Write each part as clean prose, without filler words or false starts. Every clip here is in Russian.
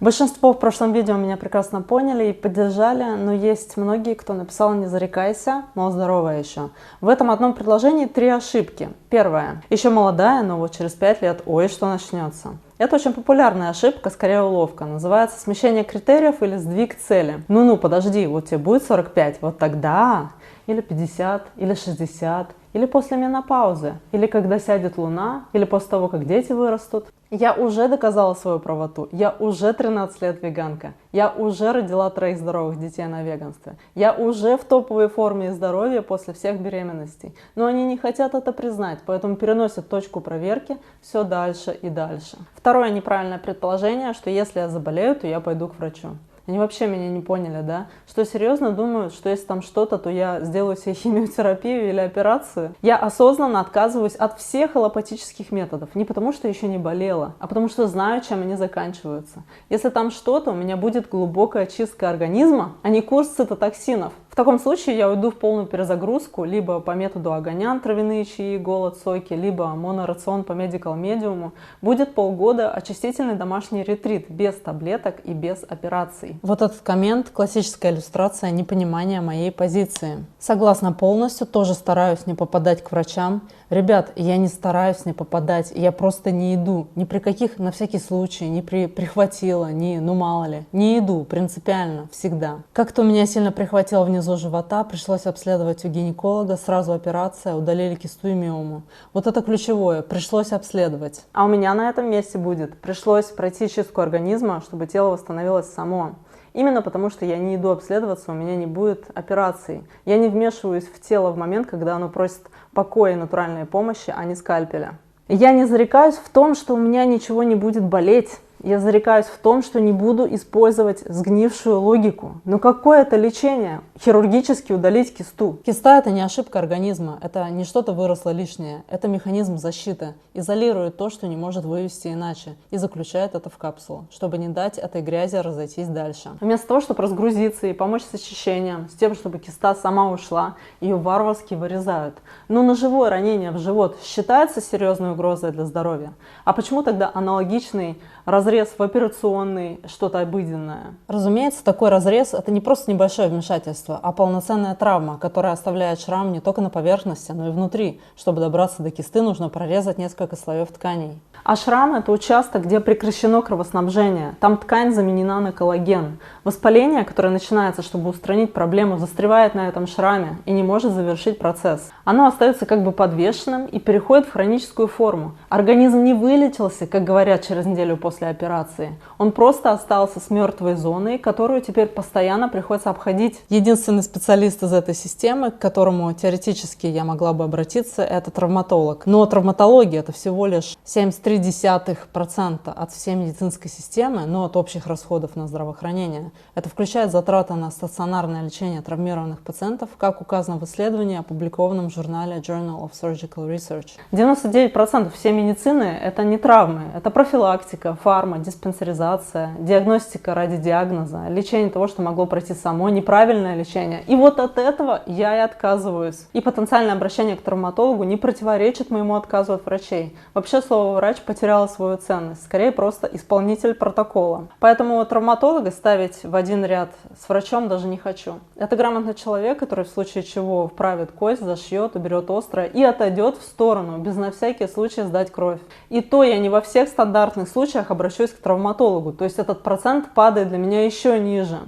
Большинство в прошлом видео меня прекрасно поняли и поддержали, но есть многие, кто написал «не зарекайся, мол, здоровая еще». В этом одном предложении 3 ошибки. Первая. Еще молодая, но вот через 5 лет, ой, что начнется. Это очень популярная ошибка, скорее уловка. Называется смещение критериев или сдвиг цели. Ну-ну, подожди, вот тебе будет 45, вот тогда, или 50, или 60, или после менопаузы, или когда сядет луна, или после того, как дети вырастут. Я уже доказала свою правоту, я уже 13 лет веганка, я уже родила 3 здоровых детей на веганстве, я уже в топовой форме и здоровья после всех беременностей. Но они не хотят это признать, поэтому переносят точку проверки все дальше и дальше. Второе неправильное предположение, что если я заболею, то я пойду к врачу. Они вообще меня не поняли, да? Что серьезно думают, что если там что-то, то я сделаю себе химиотерапию или операцию. Я осознанно отказываюсь от всех аллопатических методов. Не потому, что еще не болела, а потому что знаю, чем они заканчиваются. Если там что-то, у меня будет глубокая чистка организма, а не курс цитотоксинов. В таком случае я уйду в полную перезагрузку, либо по методу Оганян, травяные чаи, голод, соки, либо монорацион по Medical Medium. Будет полгода очистительный домашний ретрит, без таблеток и без операций. Вот этот коммент – классическая иллюстрация непонимания моей позиции. Согласна полностью, тоже стараюсь не попадать к врачам. Ребят, я не стараюсь не попадать, я просто не иду. Ни при каких, на всякий случай, ни при прихватило, ни ну мало ли. Не иду, принципиально, всегда. Как-то у меня сильно прихватило внизу живота, пришлось обследовать у гинеколога, сразу операция, удалили кисту и миому. Вот это ключевое, пришлось обследовать. А у меня на этом месте будет, пришлось пройти чистку организма, чтобы тело восстановилось само. Именно потому, что я не иду обследоваться, у меня не будет операций. Я не вмешиваюсь в тело в момент, когда оно просит покоя и натуральной помощи, а не скальпеля. Я не зарекаюсь в том, что у меня ничего не будет болеть. Я зарекаюсь в том, что не буду использовать сгнившую логику. Но какое это лечение? Хирургически удалить кисту. Киста – это не ошибка организма, это не что-то выросло лишнее. Это механизм защиты. Изолирует то, что не может вывести иначе. И заключает это в капсулу, чтобы не дать этой грязи разойтись дальше. Вместо того, чтобы разгрузиться и помочь с очищением, с тем, чтобы киста сама ушла, ее варварски вырезают. Но ножевое ранение в живот считается серьезной угрозой для здоровья? А почему тогда аналогичный разрез в операционный, что-то обыденное? Разумеется, такой разрез – это не просто небольшое вмешательство, а полноценная травма, которая оставляет шрам не только на поверхности, но и внутри. Чтобы добраться до кисты, нужно прорезать несколько слоев тканей. А шрам – это участок, где прекращено кровоснабжение. Там ткань заменена на коллаген. Воспаление, которое начинается, чтобы устранить проблему, застревает на этом шраме и не может завершить процесс. Оно остается как бы подвешенным и переходит в хроническую форму. Организм не вылечился, как говорят, через неделю после операции. Он просто остался с мертвой зоной, которую теперь постоянно приходится обходить. Единственный специалист из этой системы, к которому теоретически я могла бы обратиться, это травматолог. Но травматология – это всего лишь 0,3% от всей медицинской системы, но от общих расходов на здравоохранение. Это включает затраты на стационарное лечение травмированных пациентов, как указано в исследовании, опубликованном в журнале Journal of Surgical Research. 99% всей медицины – это не травмы, это профилактика, фарма, диспансеризация, диагностика ради диагноза, лечение того, что могло пройти само, неправильное лечение. И вот от этого я и отказываюсь. И потенциальное обращение к травматологу не противоречит моему отказу от врачей. Вообще слово «врач» потеряло свою ценность, скорее просто исполнитель протокола. Поэтому травматолога ставить в один ряд с врачом даже не хочу. Это грамотный человек, который в случае чего вправит кость, зашьет, уберет острое и отойдет в сторону, без на всякий случай сдать кровь. И то я не во всех стандартных случаях обращусь к травматологу, то есть этот процент падает для меня еще ниже.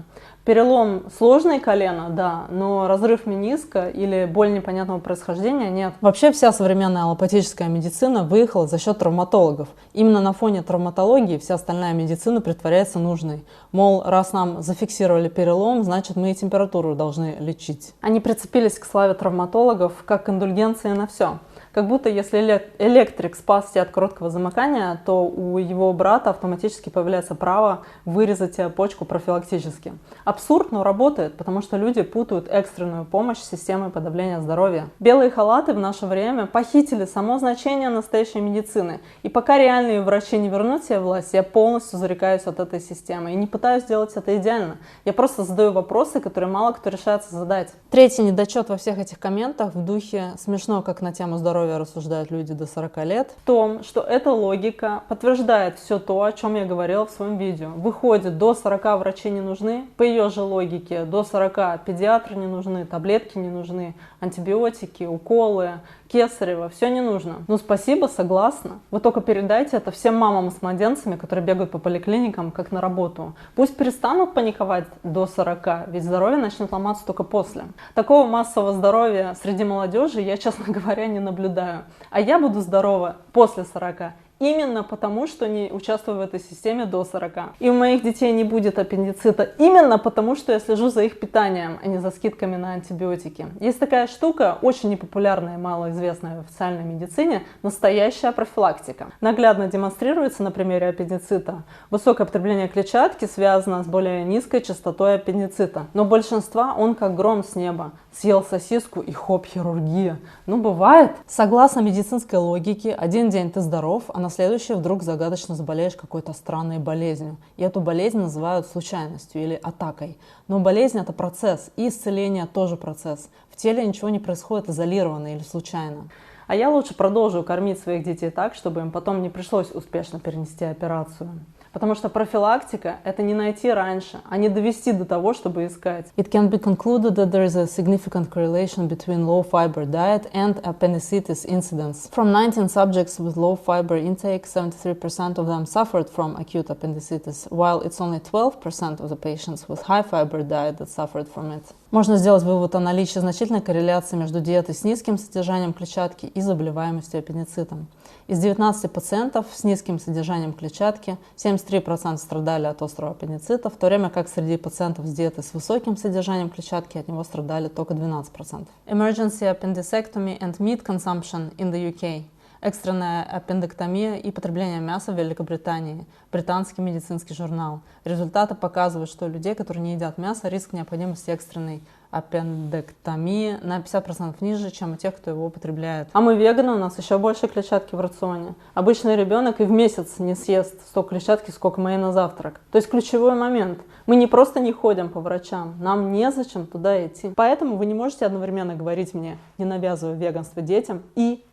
Перелом сложное колено, да, но разрыв мениска или боль непонятного происхождения нет. Вообще вся современная аллопатическая медицина выехала за счет травматологов. Именно на фоне травматологии вся остальная медицина притворяется нужной. Мол, раз нам зафиксировали перелом, значит мы и температуру должны лечить. Они прицепились к славе травматологов как к индульгенции на все. Как будто если электрик спас тебя от короткого замыкания, то у его брата автоматически появляется право вырезать тебе почку профилактически. Абсурд, но работает, потому что люди путают экстренную помощь с системой подавления здоровья. Белые халаты в наше время похитили само значение настоящей медицины. И пока реальные врачи не вернут себе власть, я полностью зарекаюсь от этой системы. И не пытаюсь сделать это идеально. Я просто задаю вопросы, которые мало кто решается задать. Третий недочет во всех этих комментах в духе «смешно, как на тему здоровья здоровья рассуждают люди до 40 лет, в том, что эта логика подтверждает все то, о чем я говорила в своем видео. Выходит, до 40 врачи не нужны, по ее же логике, до 40 педиатры не нужны, таблетки не нужны, антибиотики, уколы, кесарево, все не нужно. Ну спасибо, согласна. Вы только передайте это всем мамам с младенцами, которые бегают по поликлиникам, как на работу. Пусть перестанут паниковать до 40, ведь здоровье начнет ломаться только после. Такого массового здоровья среди молодежи я, честно говоря, не наблюдаю. А я буду здорова после 40. Именно потому, что не участвую в этой системе до 40. И у моих детей не будет аппендицита именно потому, что я слежу за их питанием, а не за скидками на антибиотики. Есть такая штука, очень непопулярная и малоизвестная в официальной медицине, настоящая профилактика. Наглядно демонстрируется на примере аппендицита. Высокое потребление клетчатки связано с более низкой частотой аппендицита. Но большинства он как гром с неба. Съел сосиску и хоп, хирургия. Ну, бывает. Согласно медицинской логике, один день ты здоров, а на следующий вдруг загадочно заболеешь какой-то странной болезнью. И эту болезнь называют случайностью или атакой. Но болезнь — это процесс, и исцеление тоже процесс. В теле ничего не происходит изолированно или случайно. А я лучше продолжу кормить своих детей так, чтобы им потом не пришлось успешно перенести операцию. Потому что профилактика — это не найти раньше, а не довести до того, чтобы искать. It can be concluded that there is a significant correlation between low-fiber diet and appendicitis incidence. From 19 subjects with low-fiber intake, 73% of them suffered from acute appendicitis, while it's only 12% of the patients with high-fiber diet that suffered from it. Можно сделать вывод о наличии значительной корреляции между диетой с низким содержанием клетчатки и заболеваемостью аппендицитом. Из 19 пациентов с низким содержанием клетчатки 73% страдали от острого аппендицита, в то время как среди пациентов с диетой с высоким содержанием клетчатки от него страдали только 12%. Emergency appendicectomy and meat consumption in the UK. Экстренная аппендэктомия и потребление мяса в Великобритании. Британский медицинский журнал. Результаты показывают, что у людей, которые не едят мясо, риск необходимости экстренной аппендэктомии на 50% ниже, чем у тех, кто его употребляет. А мы веганы, у нас еще больше клетчатки в рационе. Обычный ребенок и в месяц не съест столько клетчатки, сколько мы на завтрак. То есть ключевой момент. Мы не просто не ходим по врачам, нам незачем туда идти. Поэтому вы не можете одновременно говорить мне, не навязывая веганство детям,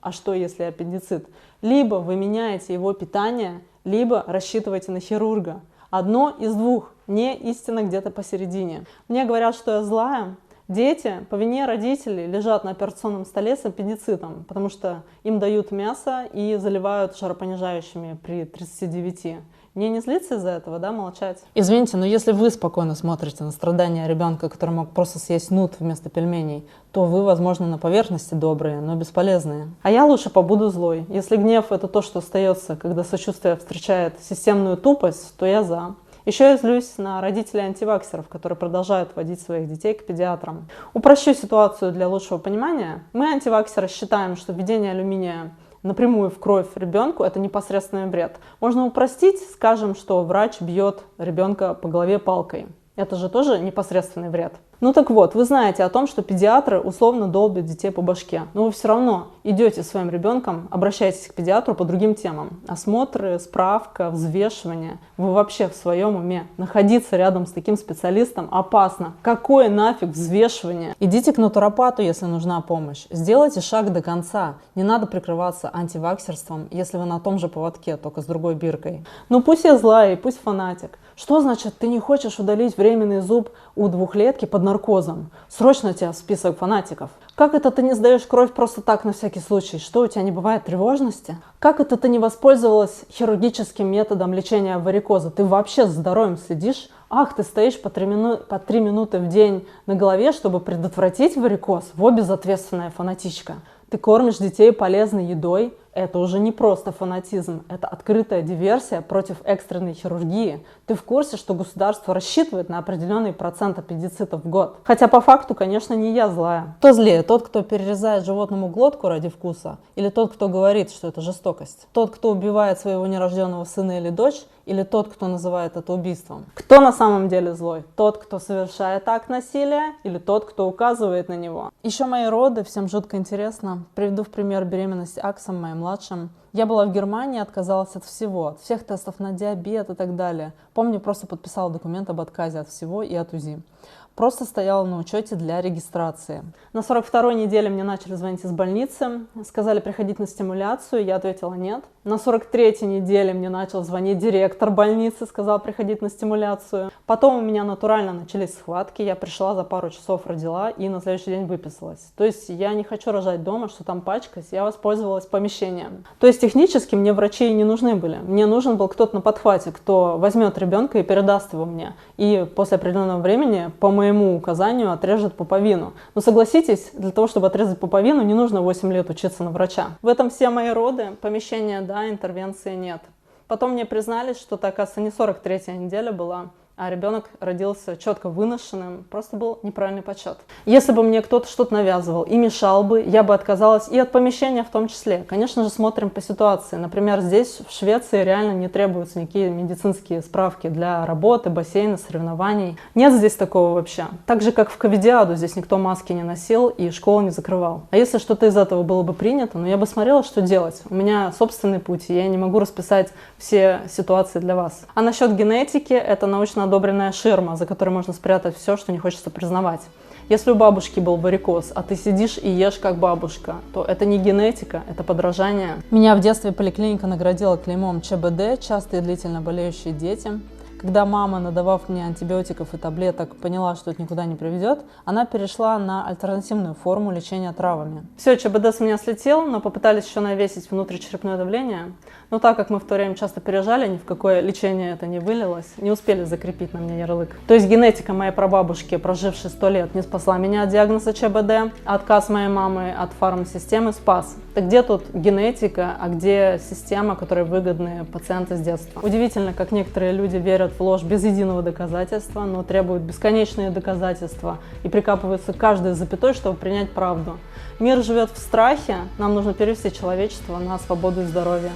а что если аппендицит? Либо вы меняете его питание, либо рассчитываете на хирурга. Одно из двух, не истина где-то посередине. Мне говорят, что я злая. Дети по вине родителей лежат на операционном столе с аппендицитом, потому что им дают мясо и заливают жаропонижающими при 39. Мне не злиться из-за этого, да, молчать? Извините, но если вы спокойно смотрите на страдания ребенка, который мог просто съесть нут вместо пельменей, то вы, возможно, на поверхности добрые, но бесполезные. А я лучше побуду злой. Если гнев — это то, что остается, когда сочувствие встречает системную тупость, то я за. Еще я злюсь на родителей антиваксеров, которые продолжают водить своих детей к педиатрам. Упрощу ситуацию для лучшего понимания. Мы, антиваксеры, считаем, что введение алюминия напрямую в кровь ребенку — это непосредственный вред. Можно упростить, скажем, что врач бьет ребенка по голове палкой. Это же тоже непосредственный вред. Ну так вот, вы знаете о том, что педиатры условно долбят детей по башке, но вы все равно идете своим ребенком, обращаетесь к педиатру по другим темам. Осмотры, справка, взвешивание. Вы вообще в своем уме? Находиться рядом с таким специалистом опасно. Какое нафиг взвешивание? Идите к натуропату, если нужна помощь. Сделайте шаг до конца. Не надо прикрываться антиваксерством, если вы на том же поводке, только с другой биркой. Ну пусть я злая и пусть фанатик. Что значит, ты не хочешь удалить временный зуб у двухлетки под наркозом? Срочно тебя в список фанатиков. Как это ты не сдаешь кровь просто так на всякий случай? Что, у тебя не бывает тревожности? Как это ты не воспользовалась хирургическим методом лечения варикоза? Ты вообще за здоровьем следишь? Ах, ты стоишь по 3 минуты в день на голове, чтобы предотвратить варикоз? Во, безответственная фанатичка. Ты кормишь детей полезной едой. Это уже не просто фанатизм, это открытая диверсия против экстренной хирургии. Ты в курсе, что государство рассчитывает на определенный процент аппендицитов в год? Хотя по факту, конечно, не я злая. Кто злее? Тот, кто перерезает животному глотку ради вкуса? Или тот, кто говорит, что это жестокость? Тот, кто убивает своего нерожденного сына или дочь? Или тот, кто называет это убийством? Кто на самом деле злой? Тот, кто совершает акт насилия, или тот, кто указывает на него? Еще мои роды, всем жутко интересно. Приведу в пример беременность Аксом, моим младшим. Я была в Германии, отказалась от всего, от всех тестов на диабет и так далее. Помню, просто подписала документ об отказе от всего и от УЗИ. Просто стояла на учете для регистрации. На 42-й неделе мне начали звонить из больницы, сказали приходить на стимуляцию, я ответила нет. На 43-й неделе мне начал звонить директор больницы, сказал приходить на стимуляцию. Потом у меня натурально начались схватки, я пришла за пару часов, родила и на следующий день выписалась. То есть я не хочу рожать дома, что там пачкать, я воспользовалась помещением. То есть технически мне врачи и не нужны были. Мне нужен был кто-то на подхвате, кто возьмет ребенка и передаст его мне. И после определенного времени по моему указанию отрежет пуповину. Но согласитесь, для того, чтобы отрезать пуповину, не нужно 8 лет учиться на врача. В этом все мои роды, помещения да, интервенции нет. Потом мне признались, что это, оказывается, не 43-я неделя была, а ребенок родился четко выношенным, просто был неправильный подсчет. Если бы мне кто-то что-то навязывал и мешал бы, я бы отказалась и от помещения в том числе. Конечно же, смотрим по ситуации. Например, здесь, в Швеции, реально не требуются никакие медицинские справки для работы, бассейна, соревнований. Нет здесь такого вообще. Так же, как в ковидиаду, здесь никто маски не носил и школу не закрывал. А если что-то из этого было бы принято, я бы смотрела, что делать. У меня собственный путь, и я не могу расписать все ситуации для вас. А насчет генетики, это научно одобренная ширма, за которой можно спрятать все, что не хочется признавать. Если у бабушки был варикоз, а ты сидишь и ешь как бабушка, то это не генетика, это подражание. Меня в детстве поликлиника наградила клеймом ЧБД, часто и длительно болеющие дети. Когда мама, надавав мне антибиотиков и таблеток, поняла, что это никуда не приведет, она перешла на альтернативную форму лечения травами. Все, ЧБД с меня слетел, но попытались еще навесить внутричерепное давление. Но так как мы в то время часто переезжали, ни в какое лечение это не вылилось, не успели закрепить на мне ярлык. То есть генетика моей прабабушки, прожившей 100 лет, не спасла меня от диагноза ЧБД, а отказ моей мамы от фармсистемы спас. Так где тут генетика, а где система, которой выгодны пациенты с детства? Удивительно, как некоторые люди верят в ложь без единого доказательства, но требуют бесконечные доказательства и прикапываются к каждой запятой, чтобы принять правду. Мир живет в страхе, нам нужно перевести человечество на свободу и здоровье.